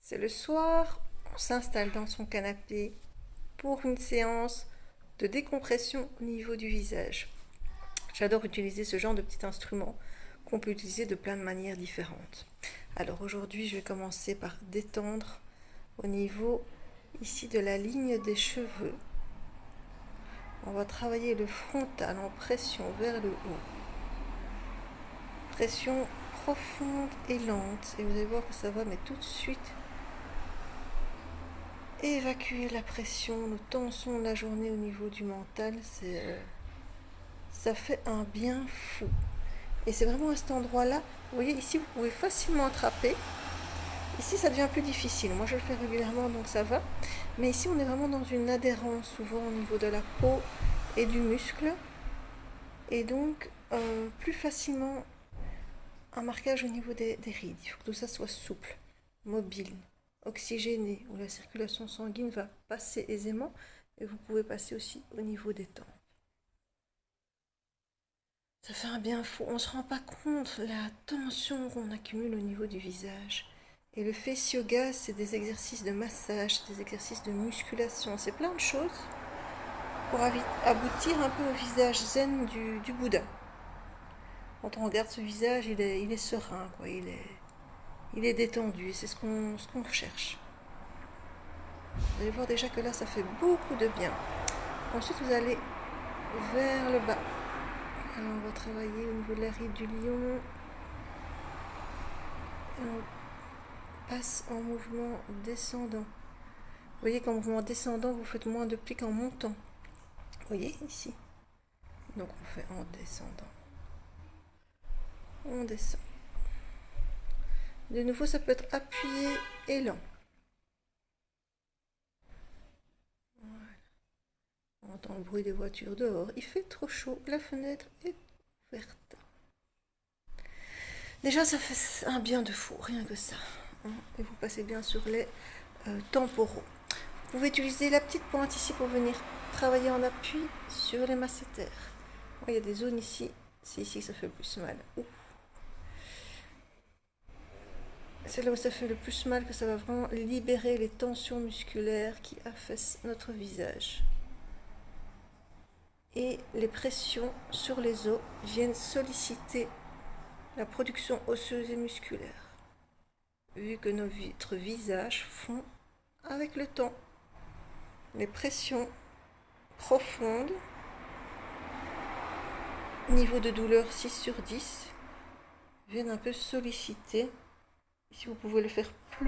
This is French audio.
C'est le soir, on s'installe dans son canapé pour une séance de décompression au niveau du visage. J'adore utiliser ce genre de petit instrument qu'on peut utiliser de plein de manières différentes. Alors aujourd'hui, je vais commencer par détendre au niveau ici de la ligne des cheveux. On va travailler le frontal en pression vers le haut. Pression profonde et lente. Et vous allez voir que ça va, mais tout de suite évacuer la pression, nos tensions de la journée au niveau du mental. Ça fait un bien fou. Et c'est vraiment à cet endroit-là, vous voyez ici, vous pouvez facilement attraper. Ici, ça devient plus difficile. Moi, je le fais régulièrement, donc ça va. Mais ici, on est vraiment dans une adhérence, souvent au niveau de la peau et du muscle. Et donc, plus facilement un marquage au niveau des rides. Il faut que tout ça soit souple, mobile, oxygéné, où la circulation sanguine va passer aisément. Et vous pouvez passer aussi au niveau des tempes. Ça fait un bien fou. On ne se rend pas compte de la tension qu'on accumule au niveau du visage. Et le face yoga, c'est des exercices de massage, des exercices de musculation, c'est plein de choses pour aboutir un peu au visage zen du Bouddha. Quand on regarde ce visage, il est serein, quoi. Il est détendu, c'est ce qu'on recherche. Vous allez voir déjà que là, ça fait beaucoup de bien. Ensuite, vous allez vers le bas. Alors, on va travailler au niveau de la ride du lion. Et on passe en mouvement descendant. Vous voyez qu'en mouvement descendant, vous faites moins de plis qu'en montant. Vous voyez ici. Donc on fait en descendant. On descend. De nouveau, ça peut être appuyé et lent. Voilà. On entend le bruit des voitures dehors. Il fait trop chaud. La fenêtre est ouverte. Déjà, ça fait un bien de fou, rien que ça. Et vous passez bien sur les temporaux. Vous pouvez utiliser la petite pointe ici pour venir travailler en appui sur les masséters. Il y a des zones ici. C'est ici que ça fait le plus mal. C'est là où ça fait le plus mal que ça va vraiment libérer les tensions musculaires qui affaissent notre visage. Et les pressions sur les os viennent solliciter la production osseuse et musculaire, vu que notre visage fond avec le temps. Les pressions profondes, niveau de douleur 6 sur 10, viennent un peu solliciter. Si vous pouvez le faire plus